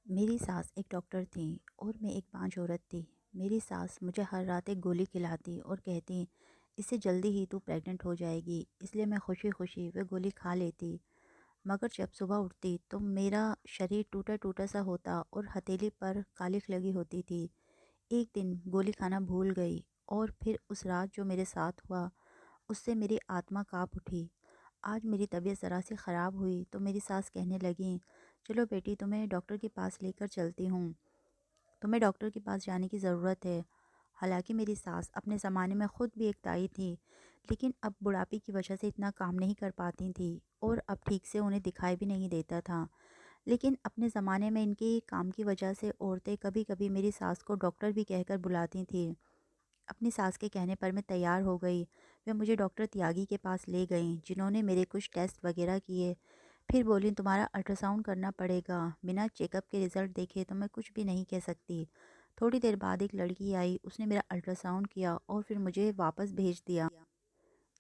मेरी सास एक डॉक्टर थी और मैं एक बांझ औरत थी। मेरी सास मुझे हर रात एक गोली खिलाती और कहती, इससे जल्दी ही तू प्रेग्नेंट हो जाएगी। इसलिए मैं खुशी खुशी वह गोली खा लेती। मगर जब सुबह उठती तो मेरा शरीर टूटा टूटा सा होता और हथेली पर कालिख लगी होती थी। एक दिन गोली खाना भूल गई और फिर उस रात जो मेरे साथ हुआ उससे मेरी आत्मा काँप उठी। आज मेरी तबीयत ज़रा सी ख़राब हुई तो मेरी सास कहने लगीं, चलो बेटी तुम्हें डॉक्टर के पास लेकर चलती हूँ। तुम्हें डॉक्टर के पास जाने की ज़रूरत है। हालांकि मेरी सास अपने ज़माने में ख़ुद भी एक ताई थी, लेकिन अब बुढ़ापे की वजह से इतना काम नहीं कर पाती थी और अब ठीक से उन्हें दिखाई भी नहीं देता था। लेकिन अपने ज़माने में इनके काम की वजह से औरतें कभी कभी मेरी सास को डॉक्टर भी कहकर बुलाती थी। अपनी सास के कहने पर मैं तैयार हो गई। वे मुझे डॉक्टर त्यागी के पास ले गईं, जिन्होंने मेरे कुछ टेस्ट वगैरह किए। फिर बोली, तुम्हारा अल्ट्रासाउंड करना पड़ेगा, बिना चेकअप के रिज़ल्ट देखे तो मैं कुछ भी नहीं कह सकती। थोड़ी देर बाद एक लड़की आई, उसने मेरा अल्ट्रासाउंड किया और फिर मुझे वापस भेज दिया।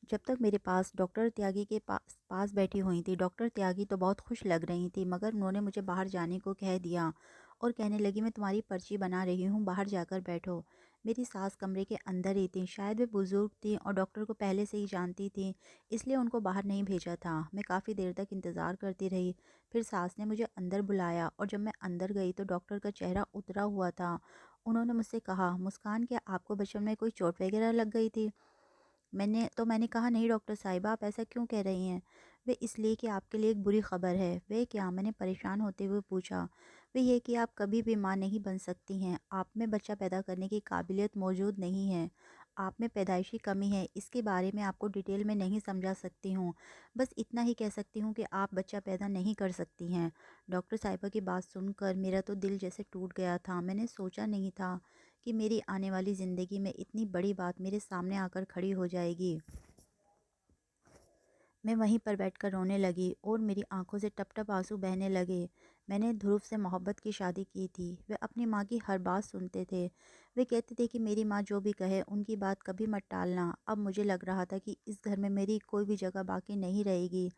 जब तक मेरे पास डॉक्टर त्यागी के पास पास बैठी हुई थी, डॉक्टर त्यागी तो बहुत खुश लग रही थी, मगर उन्होंने मुझे बाहर जाने को कह दिया और कहने लगी, मैं तुम्हारी पर्ची बना रही हूँ, बाहर जाकर बैठो। मेरी सास कमरे के अंदर ही थी। शायद वे बुज़ुर्ग थी और डॉक्टर को पहले से ही जानती थी, इसलिए उनको बाहर नहीं भेजा था। मैं काफ़ी देर तक इंतज़ार करती रही। फिर सास ने मुझे अंदर बुलाया और जब मैं अंदर गई तो डॉक्टर का चेहरा उतरा हुआ था। उन्होंने मुझसे कहा, मुस्कान, क्या आपको बचपन में कोई चोट वगैरह लग गई थी? मैंने कहा, नहीं डॉक्टर साहिबा, आप ऐसा क्यों कह रही हैं? वे, इसलिए कि आपके लिए एक बुरी खबर है। वे क्या? मैंने परेशान होते हुए पूछा। वे ये कि आप कभी भी माँ नहीं बन सकती हैं। आप में बच्चा पैदा करने की काबिलियत मौजूद नहीं है। आप में पैदाइशी कमी है। इसके बारे में आपको डिटेल में नहीं समझा सकती हूँ। बस इतना ही कह सकती हूँ कि आप बच्चा पैदा नहीं कर सकती हैं। डॉक्टर साहिबा की बात सुनकर मेरा तो दिल जैसे टूट गया था। मैंने सोचा नहीं था कि मेरी आने वाली ज़िंदगी में इतनी बड़ी बात मेरे सामने आकर खड़ी हो जाएगी। मैं वहीं पर बैठकर रोने लगी और मेरी आंखों से टप टप आंसू बहने लगे। मैंने ध्रुव से मोहब्बत की शादी की थी। वे अपनी माँ की हर बात सुनते थे। वे कहते थे कि मेरी माँ जो भी कहे उनकी बात कभी मत टालना। अब मुझे लग रहा था कि इस घर में मेरी कोई भी जगह बाकी नहीं रहेगी।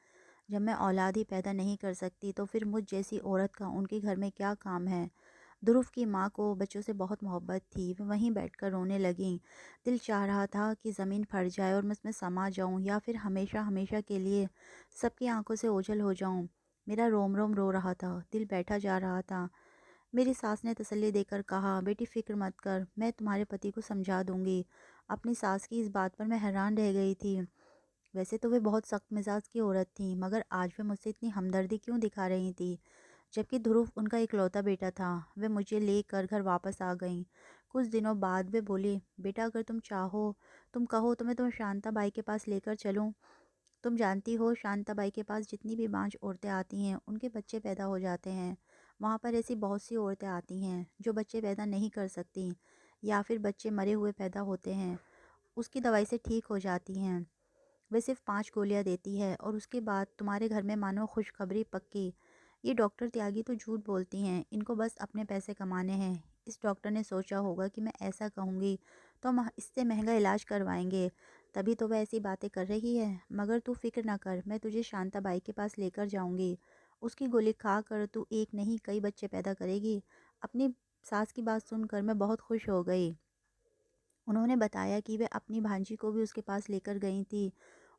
जब मैं औलाद ही पैदा नहीं कर सकती तो फिर मुझ जैसी औरत का उनके घर में क्या काम है? ध्रुव की माँ को बच्चों से बहुत मोहब्बत थी। वह वहीं बैठकर रोने लगीं। दिल चाह रहा था कि ज़मीन फट जाए और मैं उसमें समा जाऊं, या फिर हमेशा हमेशा के लिए सबकी आंखों से ओझल हो जाऊं। मेरा रोम रोम रो रहा था, दिल बैठा जा रहा था। मेरी सास ने तसल्ली देकर कहा, बेटी फिक्र मत कर, मैं तुम्हारे पति को समझा दूंगी। अपनी सास की इस बात पर मैं हैरान रह गई थी। वैसे तो वे बहुत सख्त मिजाज की औरत थी, मगर आज वे मुझसे इतनी हमदर्दी क्यों दिखा रही थी? जबकि ध्रुव उनका इकलौता बेटा था। वे मुझे लेकर घर वापस आ गईं। कुछ दिनों बाद वे बोली, बेटा अगर तुम चाहो, तुम कहो तो मैं तुम्हें शांता बाई के पास लेकर चलूं। तुम जानती हो, शांता बाई के पास जितनी भी बांझ औरतें आती हैं उनके बच्चे पैदा हो जाते हैं। वहाँ पर ऐसी बहुत सी औरतें आती हैं जो बच्चे पैदा नहीं कर सकती, या फिर बच्चे मरे हुए पैदा होते हैं, उसकी दवाई से ठीक हो जाती हैं। वे सिर्फ 5 गोलियाँ देती है और उसके बाद तुम्हारे घर में मानो खुशखबरी पक्की। ये डॉक्टर त्यागी तो झूठ बोलती हैं, इनको बस अपने पैसे कमाने हैं। इस डॉक्टर ने सोचा होगा कि मैं ऐसा कहूँगी तो हम इससे महंगा इलाज करवाएंगे, तभी तो वह ऐसी बातें कर रही है। मगर तू फिक्र ना कर, मैं तुझे शांता बाई के पास लेकर जाऊँगी। उसकी गोली खा कर तू एक नहीं कई बच्चे पैदा करेगी। अपनी सास की बात सुनकर मैं बहुत खुश हो गई। उन्होंने बताया कि वे अपनी भांजी को भी उसके पास लेकर गई थी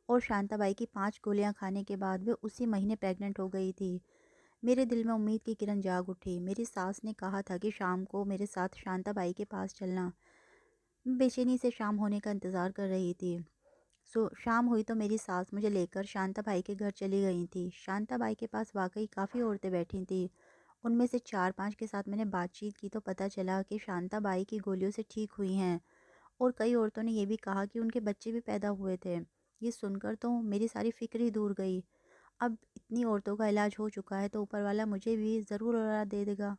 और शांताबाई की 5 गोलियां खाने के बाद वे उसी महीने प्रेग्नेंट हो गई थी। मेरे दिल में उम्मीद की किरण जाग उठी। मेरी सास ने कहा था कि शाम को मेरे साथ शांताबाई के पास चलना। मैं बेचैनी से शाम होने का इंतज़ार कर रही थी। शाम हुई तो मेरी सास मुझे लेकर शांताबाई के घर चली गई थी। शांताबाई के पास वाकई काफ़ी औरतें बैठी थीं। उनमें से 4-5 के साथ मैंने बातचीत की तो पता चला कि शांताबाई की गोलियों से ठीक हुई हैं और कई औरतों ने ये भी कहा कि उनके बच्चे भी पैदा हुए थे। ये सुनकर तो मेरी सारी फिक्र ही दूर गई। अब इतनी औरतों का इलाज हो चुका है तो ऊपर वाला मुझे भी ज़रूर औलाद दे देगा।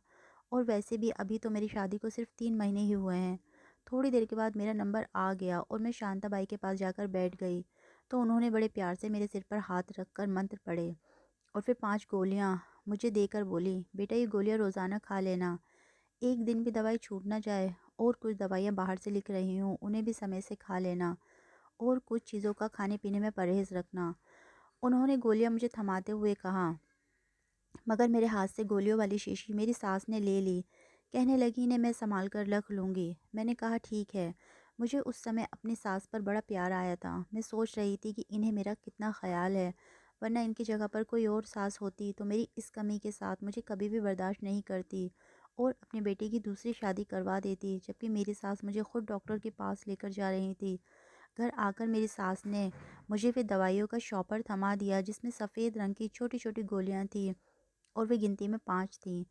और वैसे भी अभी तो मेरी शादी को सिर्फ 3 महीने ही हुए हैं। थोड़ी देर के बाद मेरा नंबर आ गया और मैं शांताबाई के पास जाकर बैठ गई तो उन्होंने बड़े प्यार से मेरे सिर पर हाथ रखकर मंत्र पढ़े और फिर 5 गोलियां मुझे देकर बोली, बेटा ये गोलियां रोज़ाना खा लेना, एक दिन भी दवाई छूट ना जाए। और कुछ दवाइयाँ बाहर से लिख रही हूँ, उन्हें भी समय से खा लेना और कुछ चीज़ों का खाने पीने में परहेज़ रखना। उन्होंने गोलियाँ मुझे थमाते हुए कहा, मगर मेरे हाथ से गोलियों वाली शीशी मेरी सास ने ले ली। कहने लगी, इन्हें मैं संभाल कर रख लूँगी। मैंने कहा, ठीक है। मुझे उस समय अपनी सास पर बड़ा प्यार आया था। मैं सोच रही थी कि इन्हें मेरा कितना ख्याल है, वरना इनकी जगह पर कोई और सास होती तो मेरी इस कमी के साथ मुझे कभी भी बर्दाश्त नहीं करती और अपनी बेटी की दूसरी शादी करवा देती, जबकि मेरी सास मुझे खुद डॉक्टर के पास लेकर जा रही थी। घर आकर मेरी सास ने मुझे वे दवाइयों का शॉपर थमा दिया जिसमें सफ़ेद रंग की छोटी छोटी गोलियां थी और वे गिनती में 5 थीं।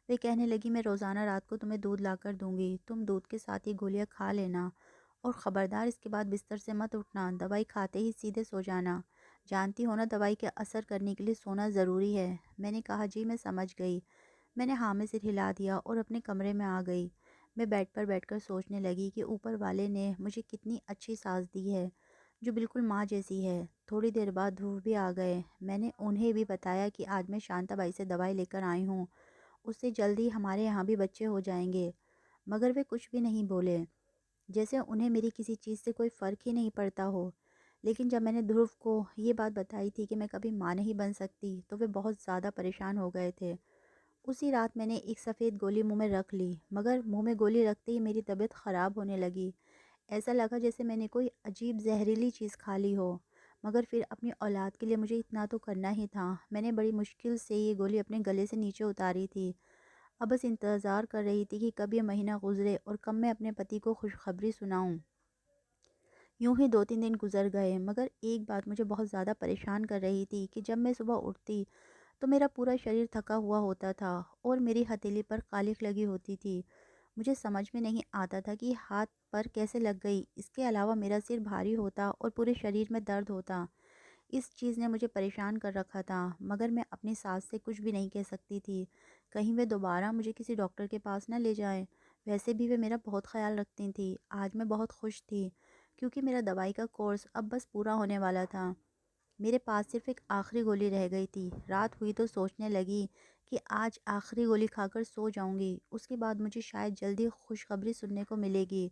वे कहने लगी, मैं रोज़ाना रात को तुम्हें दूध लाकर दूँगी, तुम दूध के साथ ये गोलियाँ खा लेना और ख़बरदार इसके बाद बिस्तर से मत उठना, दवाई खाते ही सीधे सो जाना। जानती हो ना, दवाई के असर करने के लिए सोना ज़रूरी है। मैंने कहा, जी मैं समझ गई। मैंने हाँ में सिर हिला दिया और अपने कमरे में आ गई। मैं बेड पर बैठकर सोचने लगी कि ऊपर वाले ने मुझे कितनी अच्छी सास दी है, जो बिल्कुल माँ जैसी है। थोड़ी देर बाद ध्रुव भी आ गए। मैंने उन्हें भी बताया कि आज मैं शांताबाई से दवाई लेकर आई हूँ, उससे जल्दी हमारे यहाँ भी बच्चे हो जाएंगे। मगर वे कुछ भी नहीं बोले, जैसे उन्हें मेरी किसी चीज़ से कोई फ़र्क ही नहीं पड़ता हो। लेकिन जब मैंने ध्रुव को ये बात बताई थी कि मैं कभी माँ नहीं बन सकती, तो वे बहुत ज़्यादा परेशान हो गए थे। उसी रात मैंने एक सफ़ेद गोली मुंह में रख ली, मगर मुंह में गोली रखते ही मेरी तबीयत ख़राब होने लगी। ऐसा लगा जैसे मैंने कोई अजीब जहरीली चीज़ खा ली हो। मगर फिर अपनी औलाद के लिए मुझे इतना तो करना ही था। मैंने बड़ी मुश्किल से ये गोली अपने गले से नीचे उतारी थी। अब बस इंतज़ार कर रही थी कि कब ये महीना गुजरे और कब मैं अपने पति को खुशखबरी सुनाऊं। यूं ही 2-3 दिन गुजर गए, मगर एक बात मुझे बहुत ज़्यादा परेशान कर रही थी कि जब मैं सुबह उठती तो मेरा पूरा शरीर थका हुआ होता था और मेरी हथेली पर कालिख लगी होती थी। मुझे समझ में नहीं आता था कि हाथ पर कैसे लग गई। इसके अलावा मेरा सिर भारी होता और पूरे शरीर में दर्द होता। इस चीज़ ने मुझे परेशान कर रखा था, मगर मैं अपनी सास से कुछ भी नहीं कह सकती थी। कहीं वे दोबारा मुझे किसी डॉक्टर के पास ना ले जाएं। वैसे भी वे मेरा बहुत ख्याल रखती थी। आज मैं बहुत खुश थी क्योंकि मेरा दवाई का कोर्स अब बस पूरा होने वाला था। मेरे पास सिर्फ एक आखिरी गोली रह गई थी। रात हुई तो सोचने लगी कि आज आखिरी गोली खाकर सो जाऊंगी, उसके बाद मुझे शायद जल्दी खुशखबरी सुनने को मिलेगी।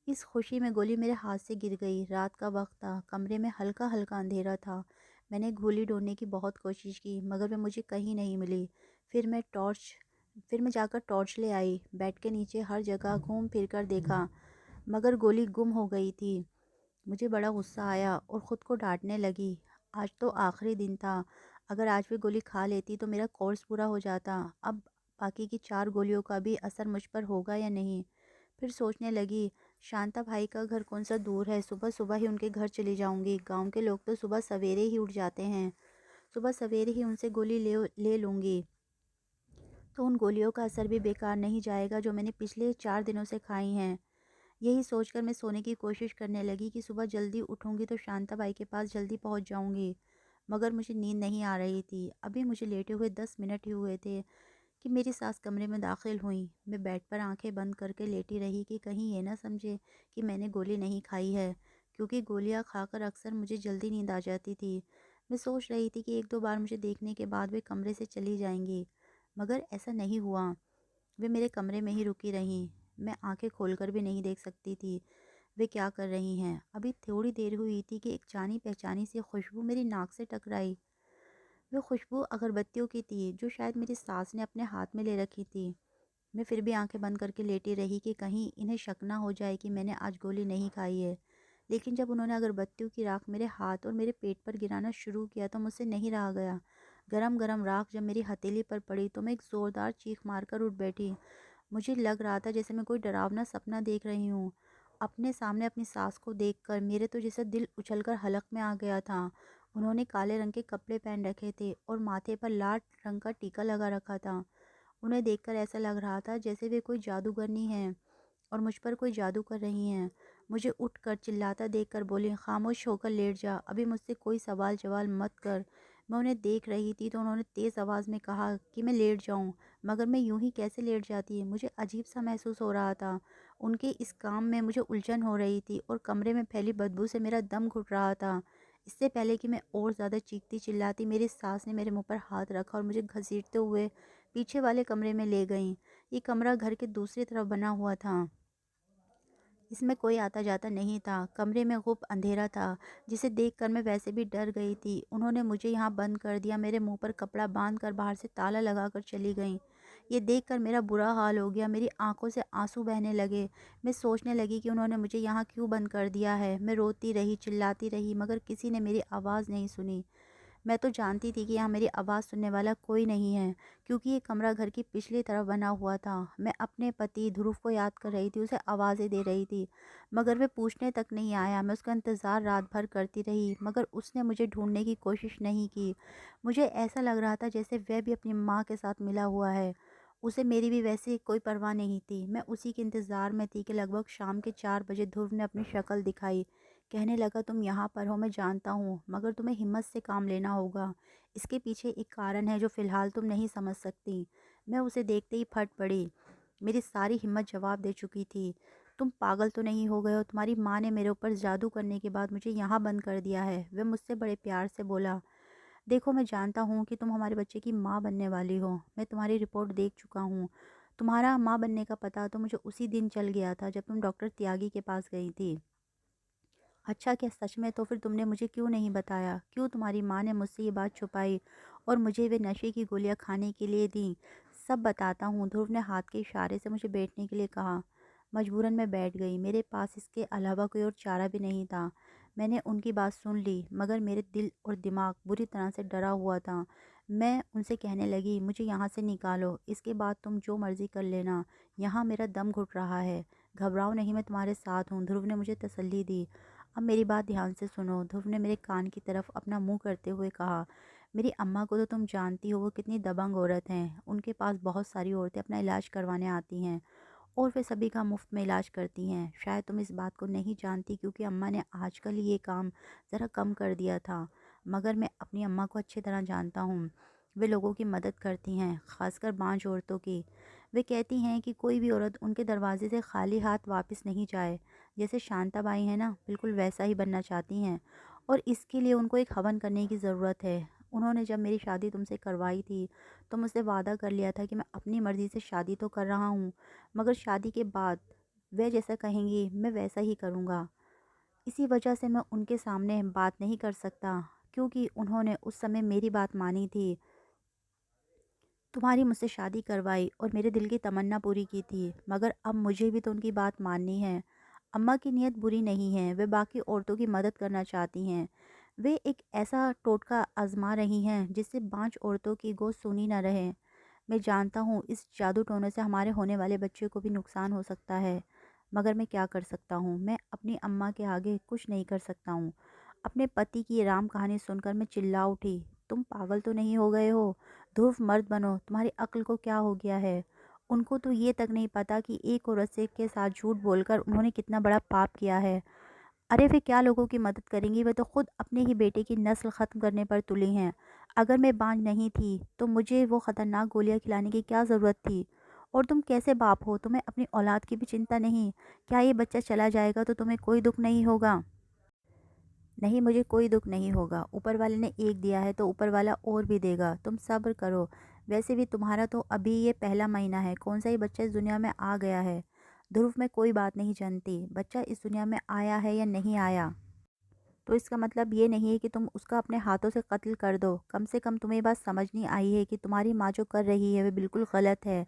इस खुशी में गोली मेरे हाथ से गिर गई। रात का वक्त था, कमरे में हल्का हल्का अंधेरा था। मैंने गोली ढूंढने की बहुत कोशिश की, मगर वह मुझे कहीं नहीं मिली। फिर मैं टॉर्च फिर मैं जाकर टॉर्च ले आई। बेड के नीचे हर जगह घूम फिर कर देखा, मगर गोली गुम हो गई थी। मुझे बड़ा गुस्सा आया और ख़ुद को डांटने लगी। आज तो आखिरी दिन था। अगर आज भी गोली खा लेती तो मेरा कोर्स पूरा हो जाता। अब बाकी की 4 गोलियों का भी असर मुझ पर होगा या नहीं। फिर सोचने लगी, शांता भाई का घर कौन सा दूर है, सुबह सुबह ही उनके घर चली जाऊंगी। गांव के लोग तो सुबह सवेरे ही उठ जाते हैं। सुबह सवेरे ही उनसे गोली ले ले लूँगी, तो उन गोलियों का असर भी बेकार नहीं जाएगा जो मैंने पिछले 4 दिनों से खाई हैं। यही सोचकर मैं सोने की कोशिश करने लगी कि सुबह जल्दी उठूंगी तो शांता बाई के पास जल्दी पहुंच जाऊंगी। मगर मुझे नींद नहीं आ रही थी। अभी मुझे लेटे हुए 10 मिनट ही हुए थे कि मेरी सास कमरे में दाखिल हुई। मैं बेड पर आंखें बंद करके लेटी रही कि कहीं ये ना समझे कि मैंने गोली नहीं खाई है, क्योंकि गोलियां खाकर अक्सर मुझे जल्दी नींद आ जाती थी। मैं सोच रही थी कि 1-2 बार मुझे देखने के बाद वे कमरे से चली जाएंगी, मगर ऐसा नहीं हुआ। वे मेरे कमरे में ही रुकी रहीं। मैं आंखें खोलकर भी नहीं देख सकती थी वे क्या कर रही हैं। अभी थोड़ी देर हुई थी कि एक जानी पहचानी सी खुशबू मेरी नाक से टकराई। वो खुशबू अगरबत्तियों की थी, जो शायद मेरी सास ने अपने हाथ में ले रखी थी। मैं फिर भी आंखें बंद करके लेटी रही कि कहीं इन्हें शक ना हो जाए कि मैंने आज गोली नहीं खाई है। लेकिन जब उन्होंने अगरबत्तियों की राख मेरे हाथ और मेरे पेट पर गिराना शुरू किया तो मुझसे नहीं रहा गया। गरम गरम राख जब मेरी हथेली पर पड़ी तो मैं एक ज़ोरदार चीख मारकर उठ बैठी। मुझे लग रहा था जैसे मैं कोई डरावना सपना देख रही हूँ। अपने सामने अपनी सास को देखकर मेरे तो जैसे दिल उछलकर हलक में आ गया था। उन्होंने काले रंग के कपड़े पहन रखे थे और माथे पर लाल रंग का टीका लगा रखा था। उन्हें देखकर ऐसा लग रहा था जैसे वे कोई जादूगरनी हैं और मुझ पर कोई जादू कर रही हैं। मुझे उठकर चिल्लाता देखकर बोली, खामोश होकर लेट जा, अभी मुझसे कोई सवाल जवाब मत कर। मैं उन्हें देख रही थी तो उन्होंने तेज़ आवाज़ में कहा कि मैं लेट जाऊं, मगर मैं यूं ही कैसे लेट जाती। मुझे अजीब सा महसूस हो रहा था। उनके इस काम में मुझे उलझन हो रही थी और कमरे में फैली बदबू से मेरा दम घुट रहा था। इससे पहले कि मैं और ज़्यादा चीखती चिल्लाती, मेरी सास ने मेरे मुंह पर हाथ रखा और मुझे घसीटते हुए पीछे वाले कमरे में ले गईं। ये कमरा घर के दूसरी तरफ बना हुआ था। इसमें कोई आता जाता नहीं था। कमरे में खूब अंधेरा था, जिसे देखकर मैं वैसे भी डर गई थी। उन्होंने मुझे यहाँ बंद कर दिया, मेरे मुँह पर कपड़ा बाँधकर बाहर से ताला लगाकर चली गईं। ये देखकर मेरा बुरा हाल हो गया, मेरी आँखों से आँसू बहने लगे। मैं सोचने लगी कि उन्होंने मुझे यहाँ क्यों बंद कर दिया है। मैं रोती रही, चिल्लाती रही, मगर किसी ने मेरी आवाज़ नहीं सुनी। मैं तो जानती थी कि यहाँ मेरी आवाज़ सुनने वाला कोई नहीं है, क्योंकि ये कमरा घर की पिछली तरफ बना हुआ था। मैं अपने पति ध्रुव को याद कर रही थी, उसे आवाज़ें दे रही थी, मगर वह पूछने तक नहीं आया। मैं उसका इंतज़ार रात भर करती रही, मगर उसने मुझे ढूंढने की कोशिश नहीं की। मुझे ऐसा लग रहा था जैसे वह भी अपनी माँ के साथ मिला हुआ है। उसे मेरी भी वैसे कोई परवाह नहीं थी। मैं उसी के इंतज़ार में थी कि लगभग शाम के 4 बजे ध्रुव ने अपनी शक्ल दिखाई। कहने लगा, तुम यहाँ पर हो, मैं जानता हूँ, मगर तुम्हें हिम्मत से काम लेना होगा। इसके पीछे एक कारण है जो फ़िलहाल तुम नहीं समझ सकती। मैं उसे देखते ही फट पड़ी। मेरी सारी हिम्मत जवाब दे चुकी थी। तुम पागल तो नहीं हो गए हो? तुम्हारी माँ ने मेरे ऊपर जादू करने के बाद मुझे यहाँ बंद कर दिया है। वह मुझसे बड़े प्यार से बोला। देखो, मैं जानता हूँ कि तुम हमारे बच्चे की माँ बनने वाली हो। मैं तुम्हारी रिपोर्ट देख चुका हूँ। तुम्हारा माँ बनने का पता तो मुझे उसी दिन चल गया था जब तुम डॉक्टर त्यागी के पास गई थी। अच्छा, क्या सच में? तो फिर तुमने मुझे क्यों नहीं बताया? क्यों तुम्हारी माँ ने मुझसे ये बात छुपाई और मुझे वे नशे की गोलियाँ खाने के लिए दी? सब बताता हूँ। ध्रुव ने हाथ के इशारे से मुझे बैठने के लिए कहा। मजबूरन मैं बैठ गई। मेरे पास इसके अलावा कोई और चारा भी नहीं था। मैंने उनकी बात सुन ली, मगर मेरे दिल और दिमाग बुरी तरह से डरा हुआ था। मैं उनसे कहने लगी, मुझे यहाँ से निकालो, इसके बाद तुम जो मर्ज़ी कर लेना। यहाँ मेरा दम घुट रहा है। घबराओ नहीं, मैं तुम्हारे साथ हूँ, ध्रुव ने मुझे तसल्ली दी। अब मेरी बात ध्यान से सुनो, ध्रुव ने मेरे कान की तरफ अपना मुंह करते हुए कहा। मेरी अम्मा को तो तुम जानती हो, वो कितनी दबंग औरत हैं। उनके पास बहुत सारी औरतें अपना इलाज करवाने आती हैं और वे सभी का मुफ्त में इलाज करती हैं। शायद तुम इस बात को नहीं जानती, क्योंकि अम्मा ने आजकल ये काम ज़रा कम कर दिया था, मगर मैं अपनी अम्मा को अच्छी तरह जानता हूँ। वे लोगों की मदद करती हैं, खासकर बांझ औरतों की। वे कहती हैं कि कोई भी औरत उनके दरवाजे से खाली हाथ वापस नहीं जाए। जैसे शांताबाई है ना, बिल्कुल वैसा ही बनना चाहती हैं, और इसके लिए उनको एक हवन करने की ज़रूरत है। उन्होंने जब मेरी शादी तुमसे करवाई थी, तो मुझसे वादा कर लिया था कि मैं अपनी मर्ज़ी से शादी तो कर रहा हूँ, मगर शादी के बाद वे जैसा कहेंगी मैं वैसा ही करूँगा। इसी वजह से मैं उनके सामने बात नहीं कर सकता, क्योंकि उन्होंने उस समय मेरी बात मानी थी, तुम्हारी मुझसे शादी करवाई और मेरे दिल की तमन्ना पूरी की थी। मगर अब मुझे भी तो उनकी बात माननी है। अम्मा की नीयत बुरी नहीं है, वे बाकी औरतों की मदद करना चाहती हैं। वे एक ऐसा टोटका आजमा रही हैं जिससे बांझ औरतों की गोद सुनी न रहे। मैं जानता हूँ इस जादू टोने से हमारे होने वाले बच्चे को भी नुकसान हो सकता है, मगर मैं क्या कर सकता हूँ? मैं अपनी अम्मा के आगे कुछ नहीं कर सकता हूँ। अपने पति की ये राम कहानी सुनकर मैं चिल्ला उठी। तुम पागल तो नहीं हो गए हो? ध्रुव, मर्द बनो, तुम्हारी अक्ल को क्या हो गया है? उनको तो ये तक नहीं पता कि एक औरत से के साथ झूठ बोलकर उन्होंने कितना बड़ा पाप किया है। अरे वे क्या लोगों की मदद करेंगी? वे तो खुद अपने ही बेटे की नस्ल ख़त्म करने पर तुली हैं। अगर मैं बांझ नहीं थी तो मुझे वो ख़तरनाक गोलियां खिलाने की क्या ज़रूरत थी? और तुम कैसे बाप हो? तुम्हें अपनी औलाद की भी चिंता नहीं? क्या ये बच्चा चला जाएगा तो तुम्हें कोई दुख नहीं होगा? नहीं, मुझे कोई दुख नहीं होगा। ऊपर वाले ने एक दिया है तो ऊपर वाला और भी देगा। तुम सब्र करो। वैसे भी तुम्हारा तो अभी ये पहला महीना है, कौन सा ही बच्चा इस दुनिया में आ गया है। ध्रुव, मैं कोई बात नहीं जानती, बच्चा इस दुनिया में आया है या नहीं आया, तो इसका मतलब ये नहीं है कि तुम उसका अपने हाथों से कत्ल कर दो। कम से कम तुम्हें ये बात समझ नहीं आई है कि तुम्हारी माँ जो कर रही है वे बिल्कुल गलत है,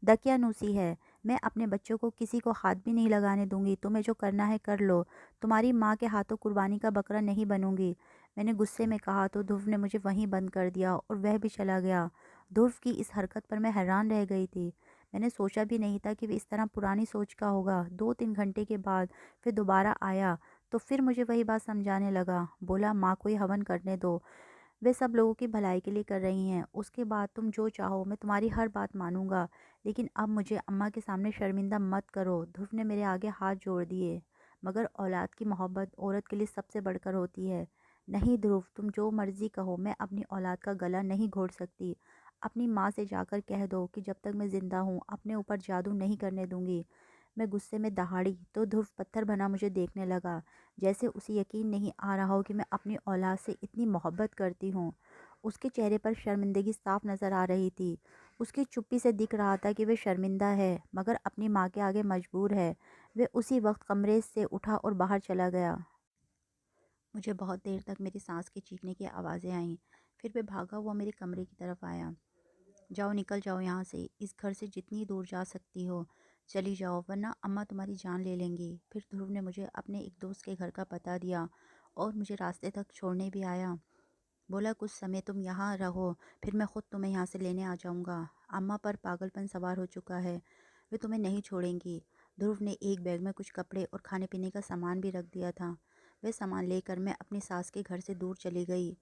दकियानूसी है। मैं अपने बच्चों को किसी को हाथ भी नहीं लगाने दूंगी। तुम्हें जो करना है कर लो। तुम्हारी माँ के हाथों कुर्बानी का बकरा नहीं बनूंगी। मैंने गुस्से में कहा तो ध्रुव ने मुझे वहीं बंद कर दिया और वह भी चला गया। ध्रुव की इस हरकत पर मैं हैरान रह गई थी। मैंने सोचा भी नहीं था कि वे इस तरह पुरानी सोच का होगा। 2-3 घंटे के बाद फिर दोबारा आया तो फिर मुझे वही बात समझाने लगा। बोला, माँ को ही हवन करने दो, वे सब लोगों की भलाई के लिए कर रही हैं। उसके बाद तुम जो चाहो, मैं तुम्हारी हर बात मानूंगा, लेकिन अब मुझे अम्मा के सामने शर्मिंदा मत करो। ध्रुव ने मेरे आगे हाथ जोड़ दिए। मगर औलाद की मोहब्बत औरत के लिए सबसे बढ़कर होती है। नहीं ध्रुव, तुम जो मर्जी कहो, मैं अपनी औलाद का गला नहीं घोट सकती। अपनी माँ से जाकर कह दो कि जब तक मैं ज़िंदा हूँ अपने ऊपर जादू नहीं करने दूंगी। मैं गुस्से में दहाड़ी तो ध्रुव पत्थर बना मुझे देखने लगा, जैसे उसे यकीन नहीं आ रहा हो कि मैं अपनी औलाद से इतनी मोहब्बत करती हूँ। उसके चेहरे पर शर्मिंदगी साफ नज़र आ रही थी। उसकी चुप्पी से दिख रहा था कि वह शर्मिंदा है, मगर अपनी माँ के आगे मजबूर है। वह उसी वक्त कमरे से उठा और बाहर चला गया। मुझे बहुत देर तक मेरी सांस के चीखने की आवाज़ें आईं। फिर वह भागा हुआ मेरे कमरे की तरफ आया। जाओ, निकल जाओ यहाँ से, इस घर से जितनी दूर जा सकती हो चली जाओ, वरना अम्मा तुम्हारी जान ले लेंगी। फिर ध्रुव ने मुझे अपने एक दोस्त के घर का पता दिया और मुझे रास्ते तक छोड़ने भी आया। बोला, कुछ समय तुम यहाँ रहो, फिर मैं खुद तुम्हें यहाँ से लेने आ जाऊँगा। अम्मा पर पागलपन सवार हो चुका है, वे तुम्हें नहीं छोड़ेंगी। ध्रुव ने एक बैग में कुछ कपड़े और खाने पीने का सामान भी रख दिया था। वह सामान लेकर मैं अपनी सास के घर से दूर चली गई।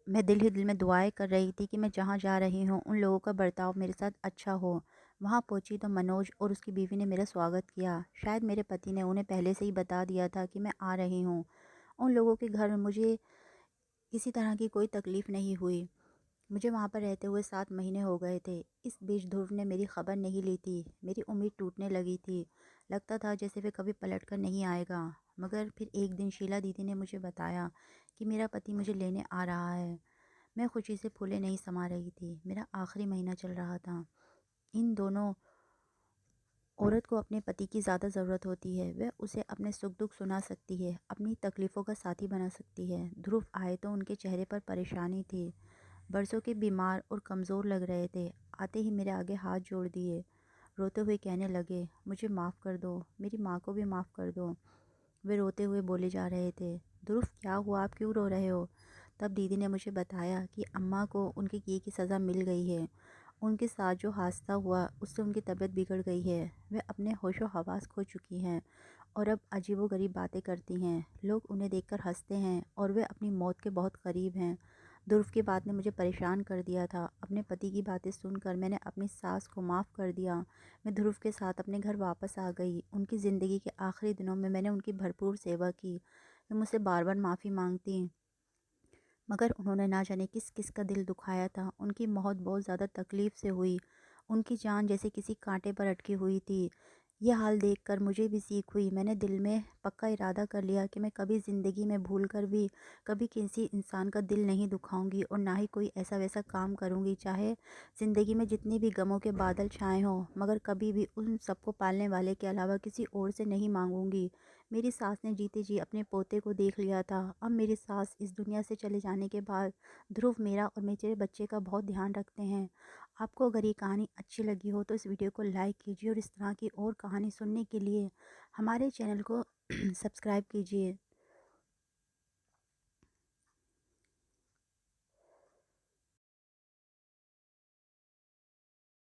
मैं दिल ही दिल में दुआएं कर रही थी कि मैं जहाँ जा रही हूँ उन लोगों का बर्ताव मेरे साथ अच्छा हो। वहाँ पहुँची तो मनोज और उसकी बीवी ने मेरा स्वागत किया। शायद मेरे पति ने उन्हें पहले से ही बता दिया था कि मैं आ रही हूँ। उन लोगों के घर में मुझे किसी तरह की कोई तकलीफ़ नहीं हुई। मुझे वहाँ पर रहते हुए 7 महीने हो गए थे। इस बीच ध्रुव ने मेरी खबर नहीं ली थी। मेरी उम्मीद टूटने लगी थी। लगता था जैसे वे कभी पलट कर नहीं आएगा। मगर फिर एक दिन शीला दीदी ने मुझे बताया कि मेरा पति मुझे लेने आ रहा है। मैं खुशी से फूले नहीं समा रही थी। मेरा आखिरी महीना चल रहा था। इन दोनों औरत को अपने पति की ज़्यादा ज़रूरत होती है। वह उसे अपने सुख दुख सुना सकती है, अपनी तकलीफ़ों का साथी बना सकती है। ध्रुव आए तो उनके चेहरे पर परेशानी थी। बरसों के बीमार और कमज़ोर लग रहे थे। आते ही मेरे आगे हाथ जोड़ दिए, रोते हुए कहने लगे, मुझे माफ़ कर दो, मेरी माँ को भी माफ़ कर दो। वे रोते हुए बोले जा रहे थे। ध्रुव, क्या हुआ, आप क्यों रो रहे हो? तब दीदी ने मुझे बताया कि अम्मा को उनके किए की सज़ा मिल गई है। उनके साथ जो हादसा हुआ उससे उनकी तबीयत बिगड़ गई है। वे अपने होशो हवास खो चुकी हैं और अब अजीबोगरीब बातें करती हैं। लोग उन्हें देखकर हंसते हैं और वे अपनी मौत के बहुत करीब हैं। ध्रुव की बात ने मुझे परेशान कर दिया था। अपने पति की बातें सुनकर मैंने अपनी सास को माफ़ कर दिया। मैं ध्रुव के साथ अपने घर वापस आ गई। उनकी ज़िंदगी के आखिरी दिनों में मैंने उनकी भरपूर सेवा की। वे मुझसे बार बार माफ़ी मांगती, मगर उन्होंने ना जाने किस किस का दिल दुखाया था। उनकी मौत बहुत ज़्यादा तकलीफ़ से हुई। उनकी जान जैसे किसी कांटे पर अटकी हुई थी। यह हाल देखकर मुझे भी सीख हुई। मैंने दिल में पक्का इरादा कर लिया कि मैं कभी ज़िंदगी में भूल कर भी कभी किसी इंसान का दिल नहीं दुखाऊंगी और ना ही कोई ऐसा वैसा काम करूंगी। चाहे ज़िंदगी में जितनी भी गमों के बादल छाए हों, मगर कभी भी उन सबको पालने वाले के अलावा किसी और से नहीं मांगूंगी। मेरी सास ने जीते जी अपने पोते को देख लिया था। अब मेरी सास इस दुनिया से चले जाने के बाद ध्रुव मेरा और मेरे बच्चे का बहुत ध्यान रखते हैं। आपको अगर ये कहानी अच्छी लगी हो तो इस वीडियो को लाइक कीजिए और इस तरह की और कहानी सुनने के लिए हमारे चैनल को सब्सक्राइब कीजिए।